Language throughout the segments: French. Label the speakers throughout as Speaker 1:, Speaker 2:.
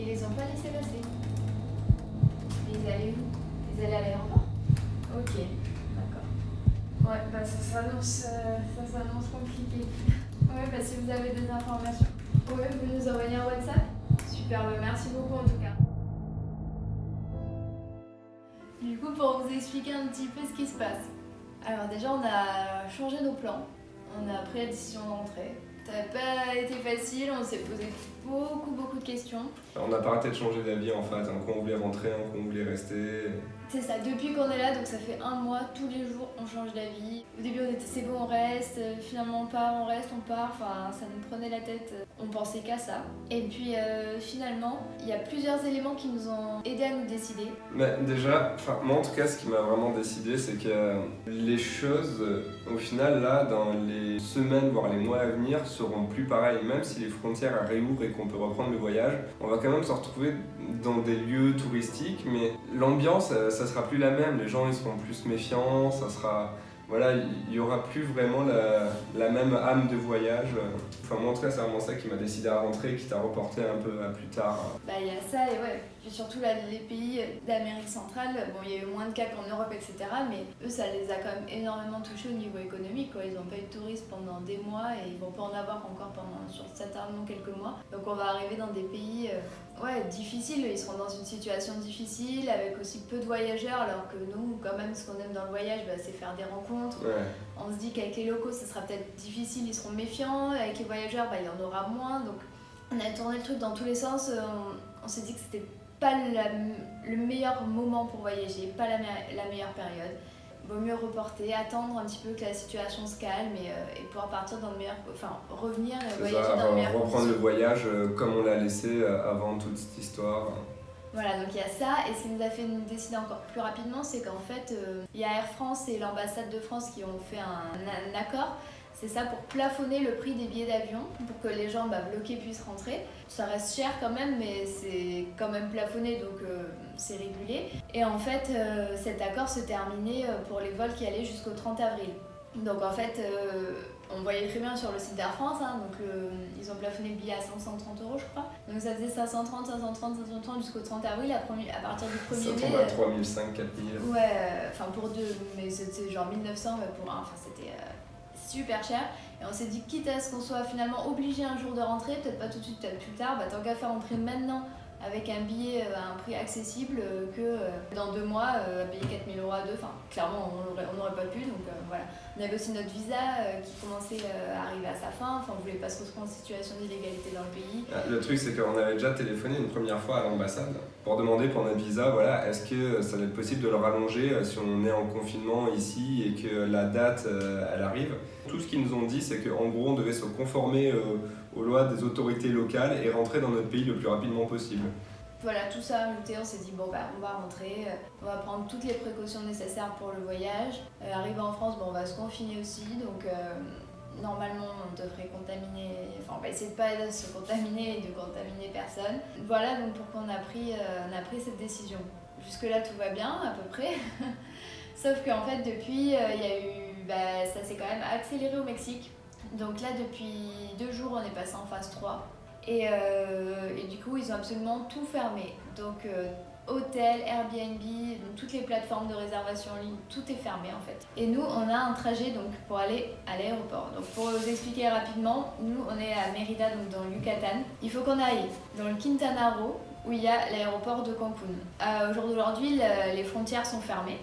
Speaker 1: ils les ont pas laissés passer. Et ils allaient où? Ils allaient à l'aéroport? Ok, d'accord. Ouais, bah ça s'annonce compliqué. Ouais, bah si vous avez des informations, ouais, vous nous envoyez un WhatsApp. Super, bah merci beaucoup en tout cas. Du coup, pour vous expliquer un petit peu ce qui se passe. Alors déjà, on a changé nos plans. On a pris la décision d'entrer. Ça n'a pas été facile, on s'est posé beaucoup de questions.
Speaker 2: On n'a pas arrêté de changer d'avis en fait, quand on voulait rentrer, quand on voulait rester.
Speaker 1: C'est ça, depuis qu'on est là, donc ça fait 1 mois, tous les jours on change d'avis. Au début on était c'est bon on reste, finalement on part, on reste, on part, enfin ça nous prenait la tête, on pensait qu'à ça. Et puis finalement, il y a plusieurs éléments qui nous ont aidés à nous décider.
Speaker 2: Mais déjà, moi en tout cas ce qui m'a vraiment décidé c'est que les choses au final là dans les semaines voire les mois à venir seront plus pareilles. Même si les frontières réouvrent et qu'on peut reprendre le voyage, on va quand même se retrouver dans des lieux touristiques, mais l'ambiance ça sera plus la même, les gens ils seront plus méfiants, ça sera... Voilà, il y aura plus vraiment la même âme de voyage. Enfin moi en tout cas c'est vraiment ça qui m'a décidé à rentrer, qui t'a reporté un peu à plus tard.
Speaker 1: Bah il y a ça et ouais, puis surtout là, les pays d'Amérique centrale, bon il y a eu moins de cas qu'en Europe etc. Mais eux ça les a quand même énormément touchés au niveau économique quoi. Ils n'ont pas eu de touristes pendant des mois et ils vont pas en avoir encore pendant sur certainement quelques mois. Donc on va arriver dans des pays difficiles, ils seront dans une situation difficile avec aussi peu de voyageurs alors que nous quand même ce qu'on aime dans le voyage c'est faire des rencontres.
Speaker 2: Ouais.
Speaker 1: On se dit qu'avec les locaux ça sera peut-être difficile, ils seront méfiants, avec les voyageurs il y en aura moins, donc on a tourné le truc dans tous les sens, on s'est dit que c'était pas le meilleur moment pour voyager, pas la meilleure période. Vaut mieux reporter, attendre un petit peu que la situation se calme et pouvoir partir dans le meilleur, enfin revenir et voyager dans le meilleur.
Speaker 2: Reprendre le voyage comme on l'a laissé avant toute cette histoire.
Speaker 1: Voilà, donc il y a ça, et ce qui nous a fait nous décider encore plus rapidement, c'est qu'en fait, il y a Air France et l'ambassade de France qui ont fait un accord. C'est ça pour plafonner le prix des billets d'avion, pour que les gens bloqués puissent rentrer. Ça reste cher quand même, mais c'est quand même plafonné, donc c'est régulé. Et en fait, cet accord se terminait pour les vols qui allaient jusqu'au 30 avril. Donc en fait, on voyait très bien sur le site d'Air France, donc ils ont plafonné le billet à 530 € je crois. Donc ça faisait 530 jusqu'au 30 avril, à partir du 1er mai.
Speaker 2: Ça tombe à 3500, 4000.
Speaker 1: Ouais, enfin pour deux, mais c'était genre 1900 pour un, enfin c'était super cher. Et on s'est dit, quitte à ce qu'on soit finalement obligé un jour de rentrer, peut-être pas tout de suite, peut-être plus tard, tant qu'à faire rentrer maintenant avec un billet à un prix accessible que dans 2 mois à payer 4000 € à deux. Enfin, clairement, on n'aurait pas pu. Donc voilà. On avait aussi notre visa qui commençait à arriver à sa fin. Enfin, on voulait pas se retrouver en situation d'illégalité dans le pays.
Speaker 2: Le truc, c'est qu'on avait déjà téléphoné une première fois à l'ambassade pour demander pour notre visa, voilà, est-ce que ça va être possible de le rallonger si on est en confinement ici et que la date, elle arrive. Tout ce qu'ils nous ont dit, c'est qu'en gros, on devait se conformer aux lois des autorités locales et rentrer dans notre pays le plus rapidement possible.
Speaker 1: Voilà, tout ça ajouté, on s'est dit on va rentrer, on va prendre toutes les précautions nécessaires pour le voyage. Arrivé en France, on va se confiner aussi, donc normalement on devrait contaminer, enfin on va essayer de pas se contaminer et de contaminer personne. Voilà donc pourquoi on a pris cette décision. Jusque là tout va bien à peu près, sauf qu'en fait depuis il y a eu, ça s'est quand même accéléré au Mexique. Donc là depuis 2 jours on est passé en phase 3. Et du coup, ils ont absolument tout fermé. Donc, hôtel, Airbnb, donc toutes les plateformes de réservation en ligne, tout est fermé en fait. Et nous, on a un trajet donc, pour aller à l'aéroport. Donc, pour vous expliquer rapidement, nous, on est à Mérida, donc dans le Yucatan. Il faut qu'on aille dans le Quintana Roo, où il y a l'aéroport de Cancun. Au jour d'aujourd'hui, les frontières sont fermées.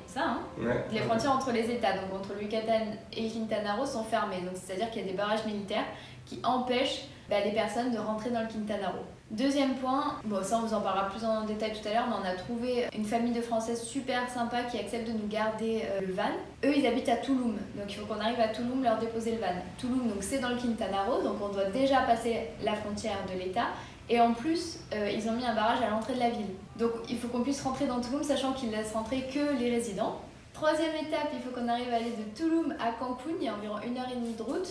Speaker 2: Ouais.
Speaker 1: Les frontières entre les États, donc entre le Yucatan et le Quintana Roo, sont fermées. Donc, c'est-à-dire qu'il y a des barrages militaires qui empêchent les personnes de rentrer dans le Quintana Roo. Deuxième point, ça on vous en parlera plus en détail tout à l'heure, mais on a trouvé une famille de Françaises super sympa qui accepte de nous garder le van. Eux ils habitent à Tulum, donc il faut qu'on arrive à Tulum leur déposer le van. Tulum donc c'est dans le Quintana Roo, donc on doit déjà passer la frontière de l'État. Et en plus, ils ont mis un barrage à l'entrée de la ville. Donc il faut qu'on puisse rentrer dans Tulum, sachant qu'ils laissent rentrer que les résidents. Troisième étape, il faut qu'on arrive à aller de Tulum à Cancun, il y a environ 1h30 de route.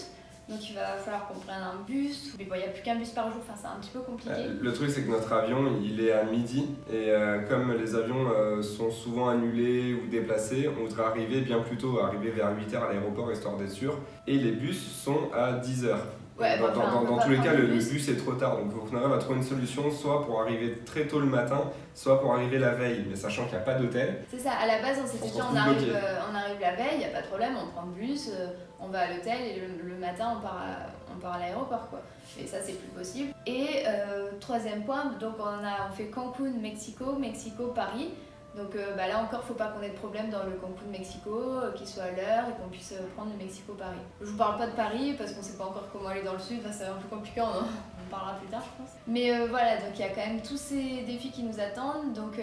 Speaker 1: Donc il va falloir qu'on prenne un bus, mais il n'y a plus qu'un bus par jour, c'est un petit peu compliqué.
Speaker 2: Le truc c'est que notre avion il est à midi et comme les avions sont souvent annulés ou déplacés, on voudrait arriver bien plus tôt, arriver vers 8h à l'aéroport histoire d'être sûr. Et les bus sont à 10h.
Speaker 1: Ouais,
Speaker 2: dans,
Speaker 1: bah, enfin, on peut
Speaker 2: dans
Speaker 1: pas
Speaker 2: tous les cas,
Speaker 1: prendre
Speaker 2: le
Speaker 1: le bus.
Speaker 2: bus est trop tard. Donc il faut qu'on arrive à trouver une solution, soit pour arriver très tôt le matin, soit pour arriver la veille. Mais sachant qu'il n'y a pas d'hôtel.
Speaker 1: C'est ça, à la base on s'était
Speaker 2: On
Speaker 1: dit
Speaker 2: se
Speaker 1: on
Speaker 2: retrouve
Speaker 1: arrive,
Speaker 2: bloqué.
Speaker 1: on arrive la veille, y a pas de problème, on prend le bus, on va à l'hôtel et le matin on part à l'aéroport quoi. Mais ça c'est plus possible. Et troisième point, donc on fait Cancun, Mexico, Mexico, Paris. Donc là encore, faut pas qu'on ait de problème dans le Cancun Mexico, qu'il soit à l'heure et qu'on puisse prendre le Mexico-Paris. Je vous parle pas de Paris parce qu'on sait pas encore comment aller dans le sud, enfin, c'est un peu compliqué, on parlera plus tard je pense. Mais voilà, donc il y a quand même tous ces défis qui nous attendent. Donc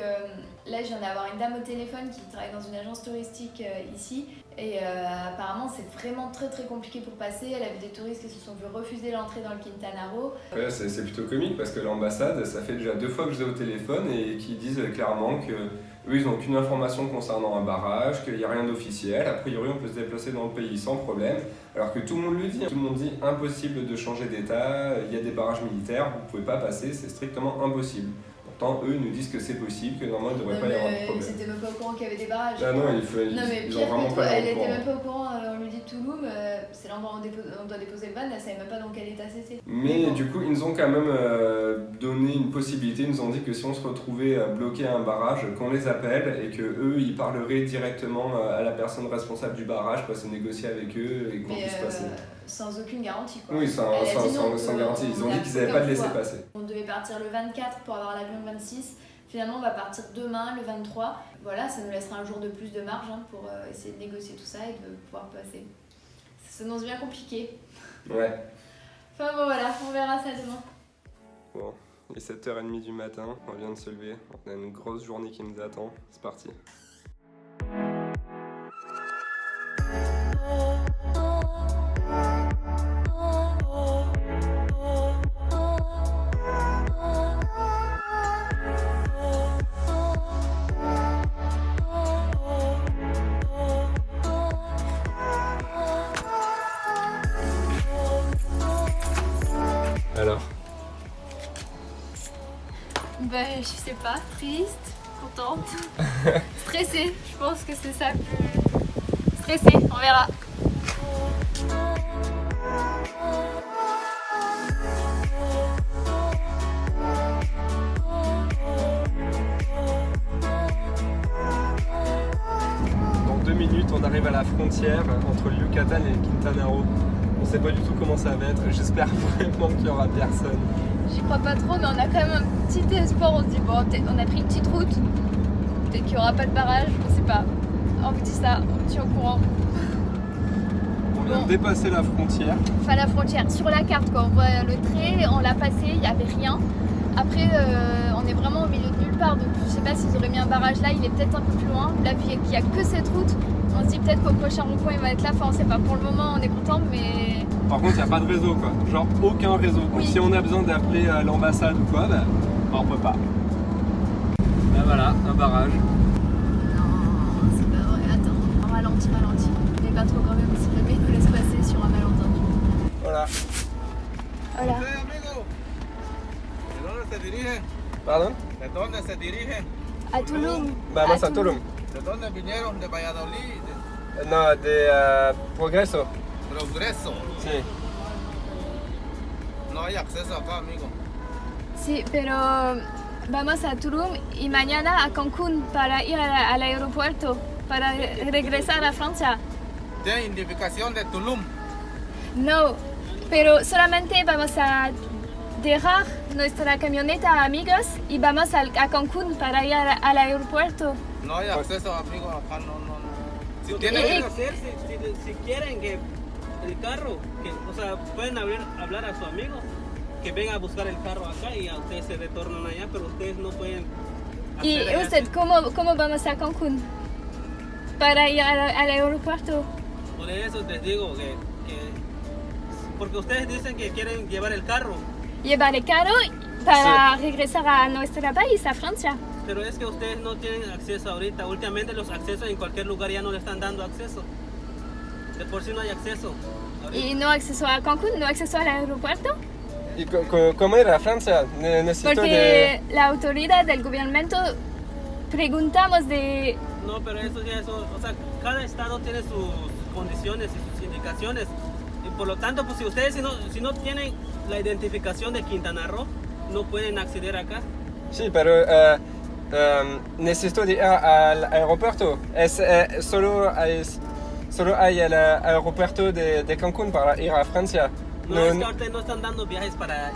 Speaker 1: là je viens d'avoir une dame au téléphone qui travaille dans une agence touristique ici. Et apparemment c'est vraiment très très compliqué pour passer. Elle a vu des touristes qui se sont vus refuser l'entrée dans le Quintana Roo.
Speaker 2: Ouais, c'est plutôt comique parce que l'ambassade, ça fait déjà 2 fois que je l'ai au téléphone et qu'ils disent clairement que eux, ils n'ont aucune information concernant un barrage, qu'il n'y a rien d'officiel. A priori, on peut se déplacer dans le pays sans problème. Alors que tout le monde le dit. Tout le monde dit impossible de changer d'état, il y a des barrages militaires, vous ne pouvez pas passer, c'est strictement impossible. Pourtant, eux nous disent que c'est possible, que normalement il ne devrait pas y avoir de problème.
Speaker 1: C'était même pas au courant qu'il y avait des barrages.
Speaker 2: Ah non,
Speaker 1: Non, mais
Speaker 2: ils
Speaker 1: pire
Speaker 2: ont vraiment
Speaker 1: que
Speaker 2: pas
Speaker 1: toi,
Speaker 2: l'air
Speaker 1: elle
Speaker 2: au
Speaker 1: était
Speaker 2: courant.
Speaker 1: même pas au courant, on lui dit Touloum, c'est l'endroit où on doit déposer le van, elle savait même pas dans quel état c'était.
Speaker 2: Mais
Speaker 1: bon.
Speaker 2: du coup, ils nous ont quand même donné une possibilité. Ils nous ont dit que si on se retrouvait bloqué à un barrage, qu'on les appelle et que eux, ils parleraient directement à la personne responsable du barrage pour se négocier avec eux et qu'on puisse passer.
Speaker 1: Sans aucune garantie quoi.
Speaker 2: Oui, sans garantie. Ils ont dit qu'ils n'avaient pas de laisser passer.
Speaker 1: On devait partir le 24 pour avoir l'avion le 26. Finalement, on va partir demain, le 23. Voilà, ça nous laissera un jour de plus de marge pour essayer de négocier tout ça et de pouvoir passer. Ça s'annonce bien compliqué.
Speaker 2: Ouais.
Speaker 1: Enfin bon, voilà, on verra ça demain.
Speaker 2: Bon, il est 7h30 du matin, on vient de se lever. On a une grosse journée qui nous attend. C'est parti. Alors,
Speaker 1: Ben, je sais pas, triste, contente, stressée. Je pense que c'est ça le plus stressée, on verra.
Speaker 2: dans 2 minutes, on arrive à la frontière entre le Yucatan et le Quintana Roo. On sait pas du tout comment ça va être. J'espère vraiment qu'il y aura personne.
Speaker 1: J'y crois pas trop, mais on a quand même un petit espoir. On se dit, bon, on a pris une petite route. Peut-être qu'il n'y aura pas de barrage, on sait pas. On vous dit ça, on vous tient au courant.
Speaker 2: On vient de dépasser la frontière.
Speaker 1: Enfin, la frontière, sur la carte, quoi. On voit le trait, on l'a passé, il n'y avait rien. Après, on est vraiment au milieu de nulle part, donc je sais pas s'ils auraient mis un barrage là, il est peut-être un peu plus loin. Là, vu qu'il n'y a que cette route, on se dit peut-être qu'au prochain rond-point il va être là. Enfin, on sait pas. Pour le moment, on est content, mais.
Speaker 2: Par contre, il n'y a pas de réseau, quoi. Genre aucun réseau. Donc
Speaker 1: Oui.
Speaker 2: si on a besoin d'appeler l'ambassade ou quoi, bah, on peut pas. Là voilà, un barrage.
Speaker 1: Non, c'est pas vrai. Attends, ralentis. Mais pas trop quand même, si le mec nous laisse passer sur un malentendu.
Speaker 2: Voilà.
Speaker 1: Voilà.
Speaker 3: ¿Usted, amigo? ¿De dónde se dirige?
Speaker 2: Pardon?
Speaker 3: ¿De dónde se dirige?
Speaker 1: À Touloum.
Speaker 2: Vamos a Tulum.
Speaker 3: ¿De dónde vinieron? ¿De Valladolid?
Speaker 2: No, de Progreso.
Speaker 3: ¿De Progreso?
Speaker 2: Sí.
Speaker 3: No hay acceso acá, amigo.
Speaker 1: Sí, pero vamos a Tulum y mañana a Cancún para ir al aeropuerto, para regresar a Francia.
Speaker 3: ¿Tiene identificación de Tulum?
Speaker 1: No, pero solamente vamos a dejar nuestra camioneta a amigos y vamos a Cancún para ir al aeropuerto.
Speaker 3: No hay acceso, amigo, acá no. Si
Speaker 1: ¿Qué
Speaker 3: tiene
Speaker 1: pueden
Speaker 4: hacer si quieren que el carro, o sea, pueden hablar a su amigo que venga a buscar el carro acá y a ustedes se retornan allá, pero ustedes no pueden
Speaker 1: ¿Y
Speaker 4: hacer
Speaker 1: usted cómo vamos a Cancún? Para ir al aeropuerto.
Speaker 4: Por eso les digo que porque ustedes dicen que quieren llevar el carro,
Speaker 1: Llevar el carro para regresar a nuestro país, a Francia.
Speaker 4: pero es que ustedes no tienen acceso ahorita. Últimamente los accesos en cualquier lugar ya no le están dando acceso. De por sí no hay acceso. ahorita.
Speaker 1: Y no acceso a Cancún, no acceso al aeropuerto.
Speaker 2: ¿Y cómo era Francia? Necesito
Speaker 1: Porque la autoridad del gobierno preguntamos de...
Speaker 4: No, pero eso ya es, o sea, cada estado tiene sus condiciones y sus indicaciones. Y por lo tanto, pues si ustedes si no tienen la identificación de Quintana Roo, no pueden acceder acá.
Speaker 5: Sí, pero necesito ir al aeropuerto. Solo hay el aeropuerto de Cancún para ir a Francia.
Speaker 4: No, es que ahorita no están dando viajes para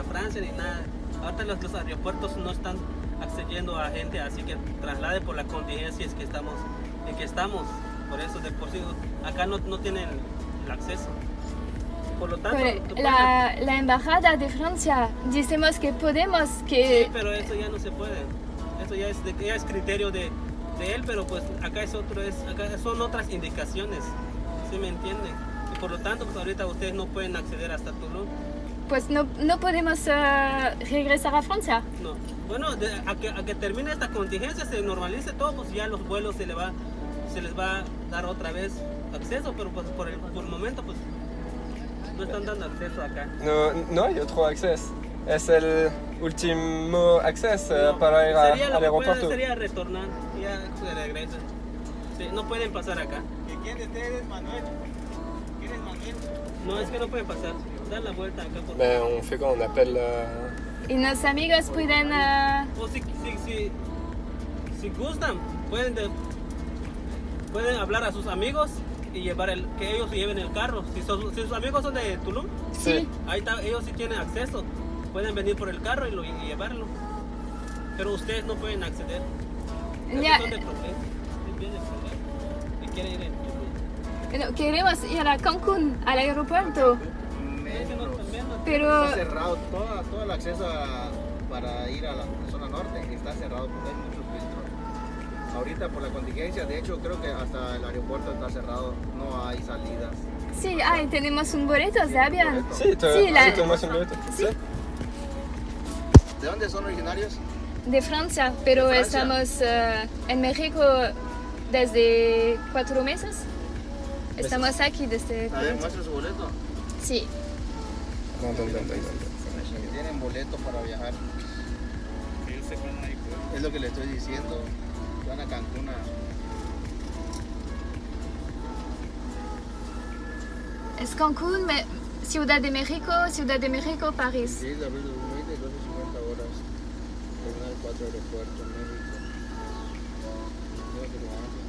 Speaker 4: Francia ni nada. Ahorita los aeropuertos no están accediendo a gente, así que traslade por la contingencia en que estamos. Por eso, de por sí, acá no tienen el acceso. Por lo tanto,
Speaker 6: la embajada de Francia, decimos que podemos que...
Speaker 4: Sí, pero eso ya no se puede. Eso ya es criterio de él, pero pues acá acá son otras indicaciones. ¿Sí me entienden? Y por lo tanto, pues ahorita ustedes no pueden acceder hasta Tulum.
Speaker 6: Pues no podemos regresar a Francia.
Speaker 4: No. Bueno, a que termine esta contingencia, se normalice todo, pues ya los vuelos se les va a dar otra vez acceso, pero pues por el momento pues no están dando acceso acá.
Speaker 5: No hay otro acceso. Es el último acceso para ir al aeropuerto.
Speaker 4: Sería retornar, ya se regresan. Sí, no pueden pasar acá.
Speaker 3: ¿Quién de ustedes es Manuel? ¿Quién es Manuel?
Speaker 4: No, es que no pueden pasar. Dan la vuelta acá. Por
Speaker 5: Ben, on fait quoi? On appelle...
Speaker 6: Y los amigos pueden...
Speaker 4: O si gustan, pueden hablar a sus amigos y que ellos lleven el carro. Si sus amigos son de Tulum,
Speaker 6: Sí.
Speaker 4: ahí está, ellos sí tienen acceso. Pueden venir por el carro y llevarlo. Pero ustedes no pueden acceder.
Speaker 6: Ya.
Speaker 4: Son de problema. Viene el problema. Y quieren ir en Tulum.
Speaker 6: Queremos ir a Cancún, al aeropuerto. Pero
Speaker 7: Está cerrado, todo el acceso para ir a la zona norte está cerrado porque hay muchos filtros. Ahorita por la contingencia, de hecho creo que hasta el aeropuerto está cerrado, no hay salidas.
Speaker 6: sí, tenemos un boleto de avión.
Speaker 5: Sí, tenemos un boleto.
Speaker 6: Sí.
Speaker 7: ¿De dónde son originarios?
Speaker 6: De Francia, pero
Speaker 7: ¿De Francia?
Speaker 6: estamos en México desde 4 meses. Estamos aquí desde...
Speaker 7: A ver, muestra su boleto.
Speaker 6: Sí.
Speaker 7: Tienen boleto para viajar. Es lo que le estoy diciendo. Van a Cancún
Speaker 6: Es Cancún, Ciudad de México, París.
Speaker 7: Sí, la abril 2020, 12:50 horas. Terminal 4 aeropuerto, México. Creo que lo hacen.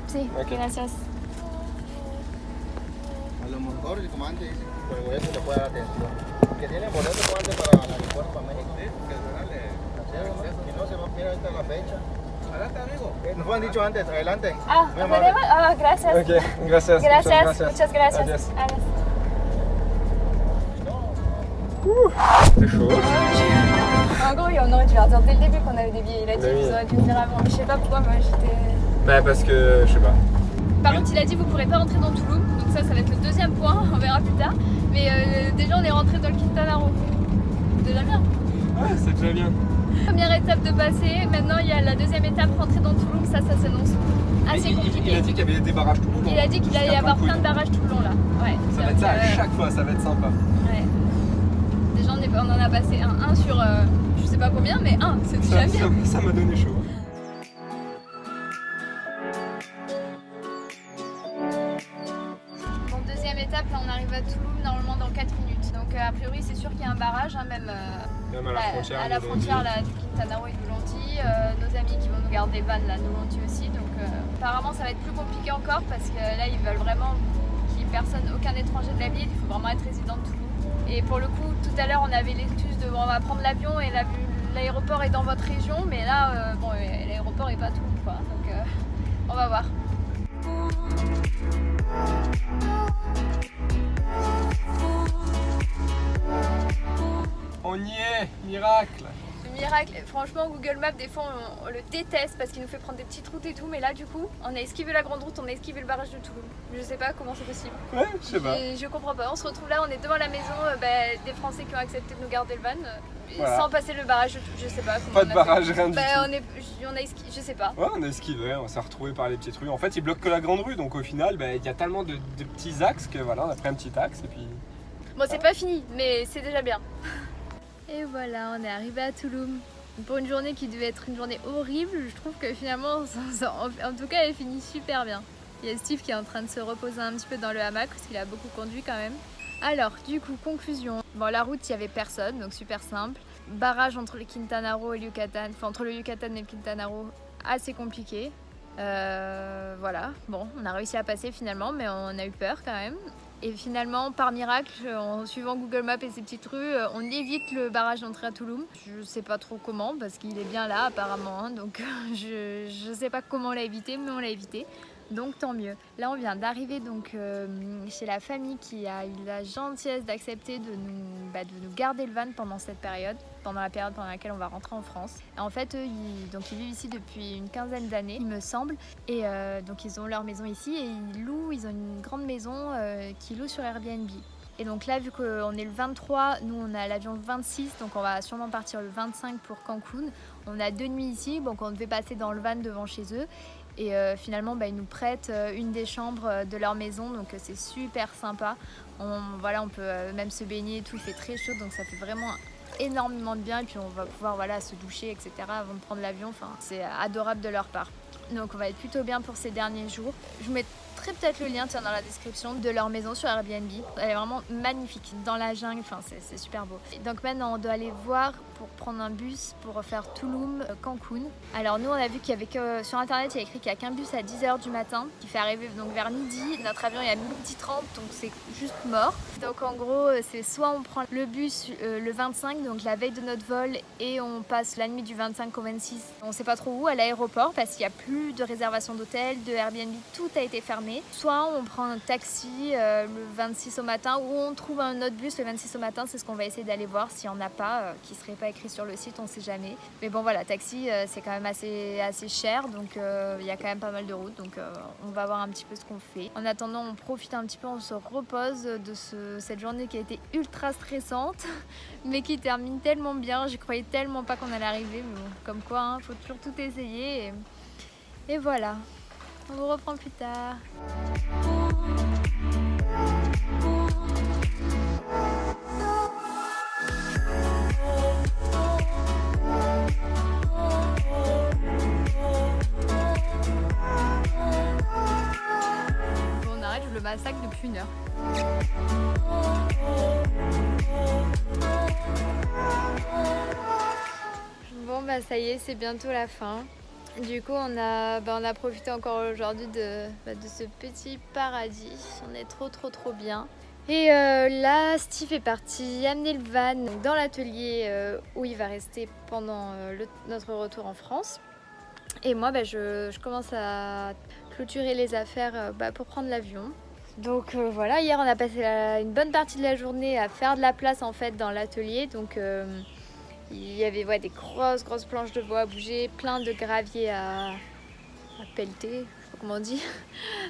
Speaker 6: Sí,
Speaker 5: Ok.
Speaker 6: gracias.
Speaker 7: A lo mejor el comandante dice que por el boleto le puede dar atención. Que tiene boleto comandante para el aeropuerto para México.
Speaker 3: Sí, que darle acceso.
Speaker 7: Si no se va a mirar ahorita la fecha.
Speaker 3: Adelante, amigo.
Speaker 7: Nos han dicho antes, adelante. Muy amable.
Speaker 6: ¿podemos? Gracias.
Speaker 5: Ok, gracias.
Speaker 6: Muchas gracias.
Speaker 5: Adiós.
Speaker 6: Adiós.
Speaker 5: C'est chaud.
Speaker 6: En gros, on aurait dû leur dire dès le début qu'on avait des billets. Il a dit
Speaker 5: Bah oui.
Speaker 6: qu'ils auraient dû venir avant. Je sais pas pourquoi, moi j'étais...
Speaker 5: Bah parce que, je sais pas.
Speaker 6: Par contre, il a dit vous pourrez pas rentrer dans Tulum. Donc ça va être le deuxième point, on verra plus tard. Mais déjà, on est rentré dans le Quintana Roo. Déjà bien.
Speaker 5: Ouais, c'est déjà bien.
Speaker 6: Première étape de passer. Maintenant, il y a la deuxième étape, rentrer dans Tulum. Ça s'annonce assez compliqué.
Speaker 5: Il a dit qu'il y avait des barrages tout le long.
Speaker 6: Il a dit qu'il allait y avoir plein de barrages tout le long là. Ouais.
Speaker 5: Ça va être ça à
Speaker 6: Donc,
Speaker 5: chaque fois, ça va être sympa.
Speaker 6: ouais. Déjà, on en a passé un sur je sais pas combien, mais un, c'est déjà bien.
Speaker 5: Ça m'a donné chaud.
Speaker 6: Bon, deuxième étape, là on arrive à Tulum normalement dans 4 minutes. Donc a priori c'est sûr qu'il y a un barrage, hein, même
Speaker 5: Même à la frontière.
Speaker 6: à la frontière là, du Quintana Roo et du Lanty. Nos amis qui vont nous garder van là, nous Lanty aussi. Donc apparemment ça va être plus compliqué encore parce que là ils veulent vraiment qu'il n'y ait personne, aucun étranger de la ville. Il faut vraiment être résident de Tulum. Et pour le coup, tout à l'heure on avait l'excuse de bon, on va prendre l'avion et l'aéroport est dans votre région. Mais là, bon, l'aéroport est pas Tulum quoi. Donc on va voir.
Speaker 5: On y est, miracle.
Speaker 6: Le miracle, franchement Google Maps des fois on le déteste parce qu'il nous fait prendre des petites routes et tout, mais là du coup on a esquivé la grande route, on a esquivé le barrage de Tulum. Je sais pas comment c'est possible.
Speaker 5: Ouais, je sais pas.
Speaker 6: Je comprends pas. On se retrouve là, on est devant la maison des Français qui ont accepté de nous garder le van
Speaker 5: Voilà.
Speaker 6: sans passer le barrage de Tulum. Je sais pas comment
Speaker 5: Pas
Speaker 6: on
Speaker 5: de
Speaker 6: a
Speaker 5: barrage,
Speaker 6: fait.
Speaker 5: rien du tout.
Speaker 6: On a esquivé, je sais pas.
Speaker 5: Ouais, on a esquivé, on s'est retrouvé par les petites rues. En fait, ils bloquent que la grande rue, donc au final, il y a tellement de petits axes que voilà, on a pris un petit axe et puis.
Speaker 6: Bon, c'est pas fini, mais c'est déjà bien. Et voilà, on est arrivé à Tulum. Pour une journée qui devait être une journée horrible, je trouve que finalement, en tout cas, elle finit super bien. Il y a Steve qui est en train de se reposer un petit peu dans le hamac parce qu'il a beaucoup conduit quand même. Alors, du coup, conclusion. Bon, la route, il n'y avait personne, donc super simple. Barrage entre le Quintana Roo et le Yucatan, enfin entre le Yucatan et le Quintana Roo, assez compliqué. Voilà, bon, on a réussi à passer finalement, mais on a eu peur quand même. Et finalement, par miracle, en suivant Google Maps et ses petites rues, on évite le barrage d'entrée à Tulum. Je sais pas trop comment, parce qu'il est bien là apparemment, hein, donc je sais pas comment on l'a évité, mais on l'a évité. Donc tant mieux. Là on vient d'arriver donc chez la famille qui a eu la gentillesse d'accepter de nous garder le van pendant cette période, pendant la période pendant laquelle on va rentrer en France. Et en fait eux, ils vivent ici depuis une quinzaine d'années il me semble, et donc ils ont leur maison ici et ils ont une grande maison qu'ils louent sur Airbnb. Et donc là, vu qu'on est le 23, nous on a l'avion le 26, donc on va sûrement partir le 25 pour Cancun. On a 2 nuits ici, donc on devait passer dans le van devant chez eux. Et finalement, ils nous prêtent une des chambres de leur maison, donc c'est super sympa. On peut même se baigner et tout, il fait très chaud, donc ça fait vraiment énormément de bien. Et puis on va pouvoir se doucher, etc. avant de prendre l'avion. Enfin, c'est adorable de leur part. Donc on va être plutôt bien pour ces derniers jours. Je vous mettrai peut-être le lien dans la description de leur maison sur Airbnb. Elle est vraiment magnifique, dans la jungle, enfin c'est super beau. Et donc maintenant on doit aller voir pour prendre un bus pour faire Tulum, Cancun. Alors nous on a vu qu'il y avait que sur internet il y a écrit qu'il n'y a qu'un bus à 10h du matin qui fait arriver donc vers midi. Notre avion est à 12h30 donc c'est juste mort. Donc en gros c'est soit on prend le bus le 25 donc la veille de notre vol et on passe la nuit du 25 au 26. On sait pas trop où, à l'aéroport parce qu'il n'y a plus de réservation d'hôtel, de Airbnb, tout a été fermé. Soit on prend un taxi le 26 au matin ou on trouve un autre bus le 26 au matin, c'est ce qu'on va essayer d'aller voir s'il n'y en a pas, qui serait pas écrit sur le site, on sait jamais. Mais bon voilà, taxi c'est quand même assez cher, donc il y a quand même pas mal de routes, donc on va voir un petit peu ce qu'on fait. En attendant, on profite un petit peu, on se repose de cette journée qui a été ultra stressante, mais qui termine tellement bien. Je croyais tellement pas qu'on allait arriver, mais bon, comme quoi, hein, faut toujours tout essayer. Et voilà, on vous reprend plus tard. Bon, on arrête, je le massacre depuis 1 heure. Bon bah ça y est, c'est bientôt la fin. Du coup on a profité encore aujourd'hui de ce petit paradis. On est trop bien. Et là Steve est parti amener le van dans l'atelier où il va rester pendant notre retour en France. Et moi je commence à clôturer les affaires pour prendre l'avion. Donc voilà, hier on a passé une bonne partie de la journée à faire de la place en fait dans l'atelier. Donc il y avait des grosses planches de bois à bouger, plein de gravier à pelleter, je sais pas comment on dit.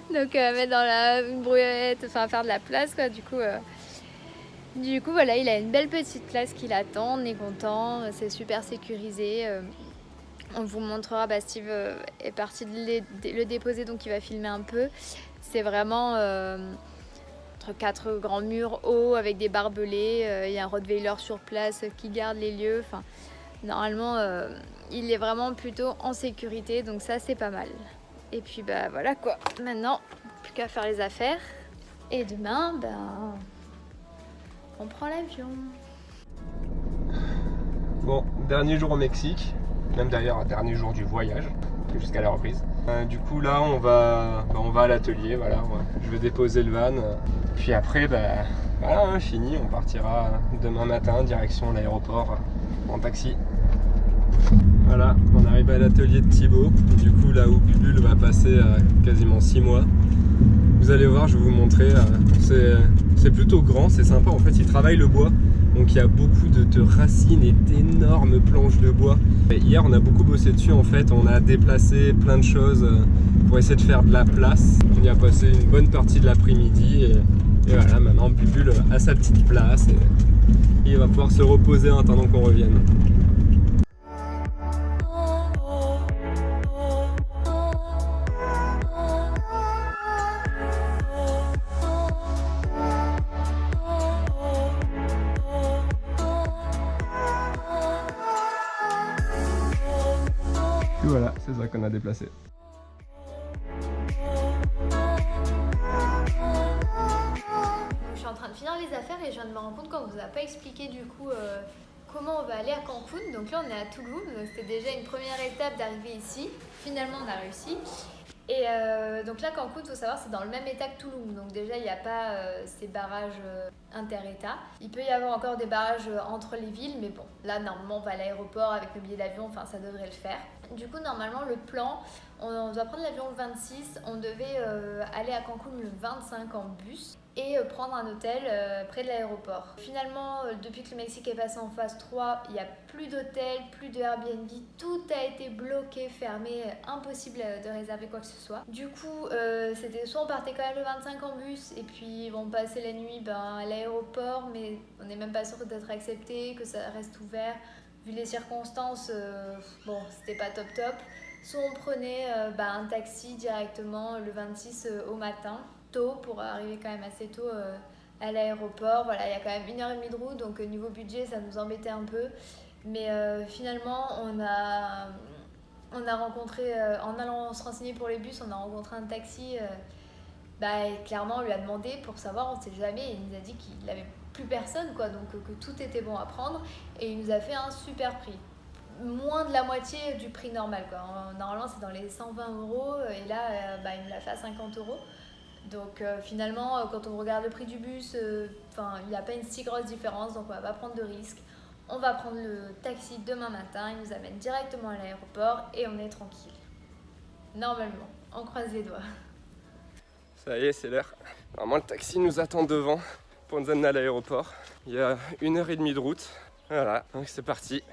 Speaker 6: Donc mettre dans une brouillette, enfin faire de la place quoi. Du coup voilà, il a une belle petite place qui l'attend, on est content, c'est super sécurisé. On vous montrera, Steve est parti le déposer donc il va filmer un peu. C'est vraiment entre 4 grands murs hauts avec des barbelés. Il y a un Rottweiler sur place qui garde les lieux. Enfin, normalement, il est vraiment plutôt en sécurité, donc ça c'est pas mal. Et puis voilà quoi. Maintenant, plus qu'à faire les affaires. Et demain, on prend l'avion.
Speaker 5: Bon, dernier jour au Mexique, même d'ailleurs dernier jour du voyage, jusqu'à la reprise. Du coup là on va à l'atelier, voilà, je vais déposer le van, puis après voilà, fini, on partira demain matin direction l'aéroport en taxi. Voilà, on arrive à l'atelier de Thibaut, du coup là où Bubule va passer quasiment 6 mois. Vous allez voir, je vais vous montrer, c'est plutôt grand, c'est sympa, en fait il travaille le bois. Donc il y a beaucoup de racines et d'énormes planches de bois. Et hier on a beaucoup bossé dessus en fait, on a déplacé plein de choses pour essayer de faire de la place. On y a passé une bonne partie de l'après-midi et voilà, maintenant Bubule a sa petite place et il va pouvoir se reposer en attendant qu'on revienne. c'est ça qu'on a déplacé.
Speaker 6: Je suis en train de finir les affaires et je viens de me rendre compte qu'on vous a pas expliqué du coup comment on va aller à Cancun. Donc là on est à Tulum, donc c'était déjà une première étape d'arriver ici. Finalement on a réussi. Et donc là Cancun, il faut savoir, c'est dans le même état que Tulum. Donc déjà il n'y a pas ces barrages inter-états. Il peut y avoir encore des barrages entre les villes, mais bon, là normalement on va à l'aéroport avec le billet d'avion, enfin ça devrait le faire. Du coup normalement le plan, on doit prendre l'avion le 26, on devait aller à Cancun le 25 en bus et prendre un hôtel près de l'aéroport. Finalement, depuis que le Mexique est passé en phase 3, il n'y a plus d'hôtel, plus de Airbnb, tout a été bloqué, fermé, impossible de réserver quoi que ce soit. Du coup, c'était soit on partait quand même le 25 en bus et puis on passait la nuit à l'aéroport, mais on n'est même pas sûr d'être accepté, que ça reste ouvert. Vu les circonstances, bon, c'était pas top. Soit on prenait un taxi directement le 26 au matin, tôt, pour arriver quand même assez tôt à l'aéroport. Voilà, il y a quand même 1h30 de route, donc niveau budget, ça nous embêtait un peu. Mais finalement, on a rencontré, en allant se renseigner pour les bus, on a rencontré un taxi. Et clairement, on lui a demandé pour savoir, on ne sait jamais, et il nous a dit qu'il n'avait plus personne, quoi, donc que tout était bon à prendre. Et il nous a fait un super prix. Moins de la moitié du prix normal, quoi. Normalement c'est dans les 120 €, et là il me l'a fait à 50 €. Donc finalement quand on regarde le prix du bus, il n'y a pas une si grosse différence, donc on va pas prendre de risque. On va prendre le taxi demain matin, il nous amène directement à l'aéroport et on est tranquille. Normalement, on croise les doigts.
Speaker 5: Ça y est, c'est l'heure. Normalement le taxi nous attend devant pour nous amener à l'aéroport. Il y a 1h30 de route. Voilà, donc c'est parti.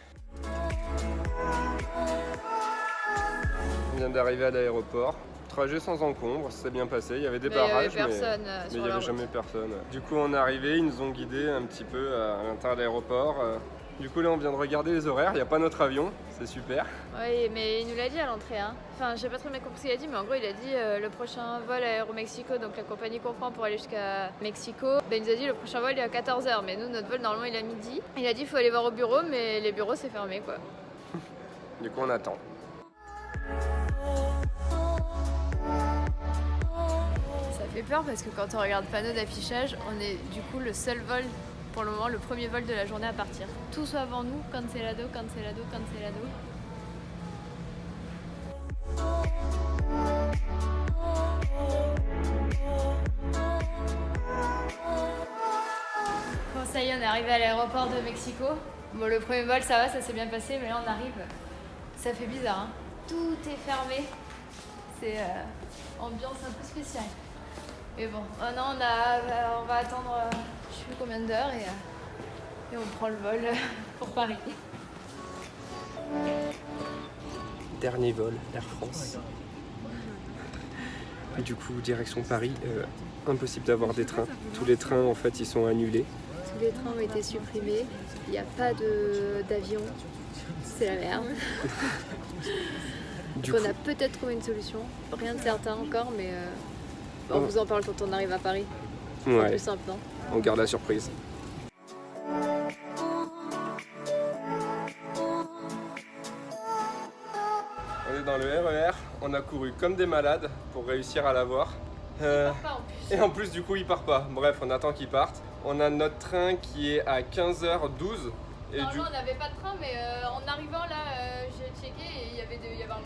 Speaker 5: On vient d'arriver à l'aéroport. Trajet sans encombre, ça s'est bien passé. Il y avait des barrages, mais il n'y avait jamais personne. Du coup, on est arrivé, ils nous ont guidés un petit peu à l'intérieur de l'aéroport. Du coup, là, on vient de regarder les horaires. Il n'y a pas notre avion, c'est super.
Speaker 6: Oui, mais il nous l'a dit à l'entrée. Enfin, j'ai pas très bien compris ce qu'il a dit, mais en gros, il a dit le prochain vol à Aeromexico, donc la compagnie qu'on prend pour aller jusqu'à Mexico. Il nous a dit le prochain vol il est à 14h, mais nous, notre vol, normalement, il est à midi. Il a dit il faut aller voir au bureau, mais les bureaux, c'est fermé, quoi.
Speaker 5: Du coup, on attend.
Speaker 6: Ça fait peur parce que quand on regarde le panneau d'affichage, on est du coup le seul vol, pour le moment, le premier vol de la journée à partir. Tous avant nous, cancelado. Bon, ça y est, on est arrivé à l'aéroport de Mexico. Bon, le premier vol, ça va, ça s'est bien passé, mais là, on arrive. Ça fait bizarre, Tout est fermé. C'est ambiance un peu spéciale. Mais bon, on va attendre je sais plus combien d'heures et on prend le vol pour Paris.
Speaker 5: Dernier vol, Air France. Et du coup, direction Paris, impossible d'avoir des trains. Tous les trains, en fait, ils sont annulés.
Speaker 6: Tous les trains ont été supprimés. Il n'y a pas d'avion. C'est la merde. On a peut-être trouvé une solution. Rien de certain encore, mais on vous en parle quand on arrive à Paris. C'est plus simple, non ?
Speaker 5: On garde la surprise. On est dans le RER, on a couru comme des malades pour réussir à l'avoir.
Speaker 6: Il part pas en plus.
Speaker 5: Et en plus, du coup, il part pas. Bref, on attend qu'il parte. On a notre train qui est à 15h12.
Speaker 6: Normalement, on n'avait pas de train, mais en arrivant là, j'ai checké et il y avait un train.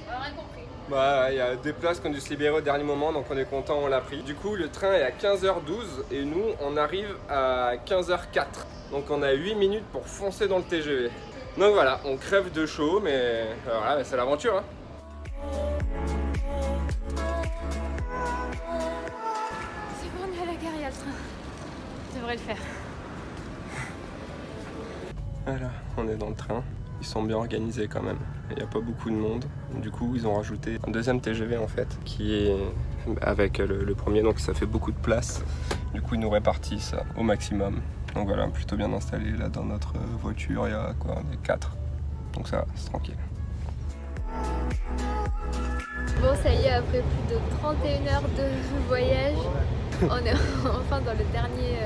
Speaker 6: On n'a rien compris.
Speaker 5: Il y a des places qui ont dû se libérer au dernier moment, donc on est content, on l'a pris. Du coup, le train est à 15h12 et nous, on arrive à 15h04. Donc on a 8 minutes pour foncer dans le TGV. Donc voilà, on crève de chaud, mais voilà, c'est l'aventure.
Speaker 6: C'est bon, on est à la gare, il y a le train. Ça devrait le faire.
Speaker 5: Voilà, on est dans le train. Ils sont bien organisés quand même. Il n'y a pas beaucoup de monde. Du coup, ils ont rajouté un deuxième TGV en fait, qui est avec le premier, donc ça fait beaucoup de place. Du coup, ils nous répartissent au maximum. Donc voilà, plutôt bien installé là dans notre voiture. Il y a quoi, on est 4. Donc ça, c'est tranquille.
Speaker 6: Bon, ça y est, après plus de 31 heures de voyage, on est enfin dans le dernier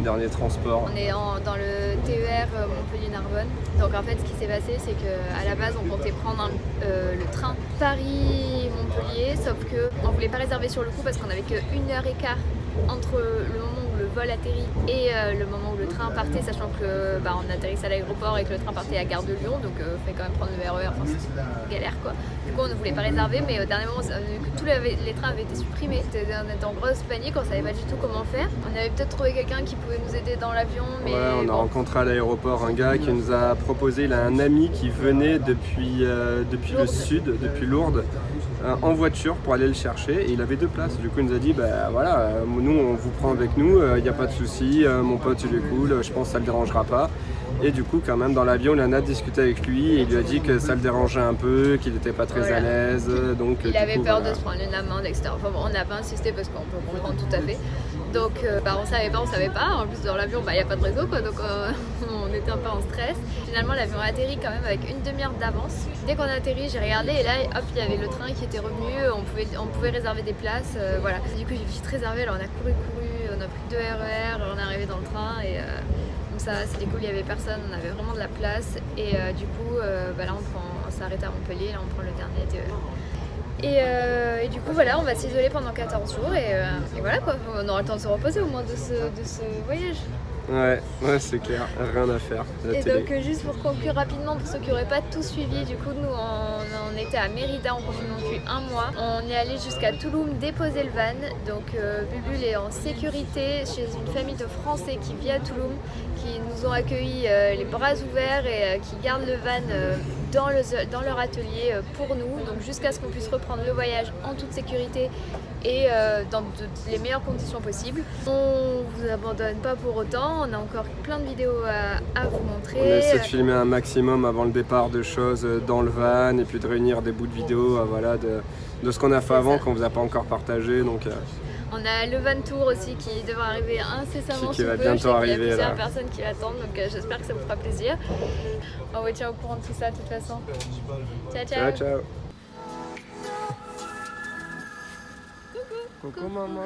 Speaker 5: Dernier transport.
Speaker 6: On est dans le TER Montpellier-Narbonne. Donc en fait ce qui s'est passé c'est qu'à la base on comptait prendre le train Paris-Montpellier, sauf qu'on ne voulait pas réserver sur le coup parce qu'on n'avait que 1h15 entre le moment où le vol atterrit et le moment où le train partait, sachant que on atterrissait à l'aéroport et que le train partait à Gare de Lyon, donc il fallait quand même prendre le RER, enfin c'est galère quoi. Du coup on ne voulait pas réserver, mais au dernier moment vu que tous les trains avaient été supprimés, on était en grosse panique, on savait pas du tout comment faire. On avait peut-être trouvé quelqu'un qui pouvait nous aider dans l'avion, mais
Speaker 5: ouais, on a rencontré à l'aéroport un gars qui nous a proposé, il a un ami qui venait depuis le sud, depuis Lourdes, en voiture pour aller le chercher, et il avait 2 places. Du coup il nous a dit voilà, nous on vous prend avec nous, il n'y a pas de souci, mon pote il est cool, je pense que ça le dérangera pas. Et du coup quand même dans l'avion il en a discuté avec lui et il lui a dit que ça le dérangeait un peu, qu'il n'était pas très à l'aise. Donc,
Speaker 6: il avait peur de se prendre une amende, etc. Enfin bon, on n'a pas insisté parce qu'on peut comprendre tout à fait. Donc on savait pas. En plus dans l'avion il n'y a pas de réseau quoi, donc on était un peu en stress. Finalement l'avion a atterri quand même avec une demi-heure d'avance. Dès qu'on a atterri j'ai regardé et là hop il y avait le train qui était revenu, on pouvait réserver des places, voilà. Du coup j'ai vite réservé, alors on a couru, on a pris 2 RER, on est arrivé dans le train et donc ça c'était cool, il n'y avait personne, on avait vraiment de la place et du coup là on s'est arrêté à Montpellier, là on prend le dernier TER. Et du coup voilà, on va s'isoler pendant 14 jours et voilà quoi, on aura le temps de se reposer au moins de ce voyage.
Speaker 5: Ouais, c'est clair, rien à faire.
Speaker 6: Et donc juste pour conclure rapidement, pour ceux qui n'auraient pas tout suivi, du coup nous on était à Mérida en confinement depuis 1 mois. On est allé jusqu'à Tulum déposer le van, donc Bulbul est en sécurité chez une famille de Français qui vit à Tulum, qui nous ont accueillis les bras ouverts et qui gardent le van dans leur atelier pour nous, donc jusqu'à ce qu'on puisse reprendre le voyage en toute sécurité et dans les meilleures conditions possibles. On vous abandonne pas pour autant, on a encore plein de vidéos à vous montrer.
Speaker 5: On essaie de filmer un maximum avant le départ de choses dans le van et puis de réunir des bouts de vidéos voilà, de ce qu'on a fait avant qu'on ne vous a pas encore partagé. Donc,
Speaker 6: on a le van tour aussi qui devrait arriver incessamment
Speaker 5: qui va bientôt arriver.
Speaker 6: Il y a plusieurs
Speaker 5: là.
Speaker 6: personnes qui l'attendent, donc j'espère que ça vous fera plaisir. On vous tient au courant de tout ça de toute façon. Ciao ciao.
Speaker 5: Ciao ciao. Coucou maman.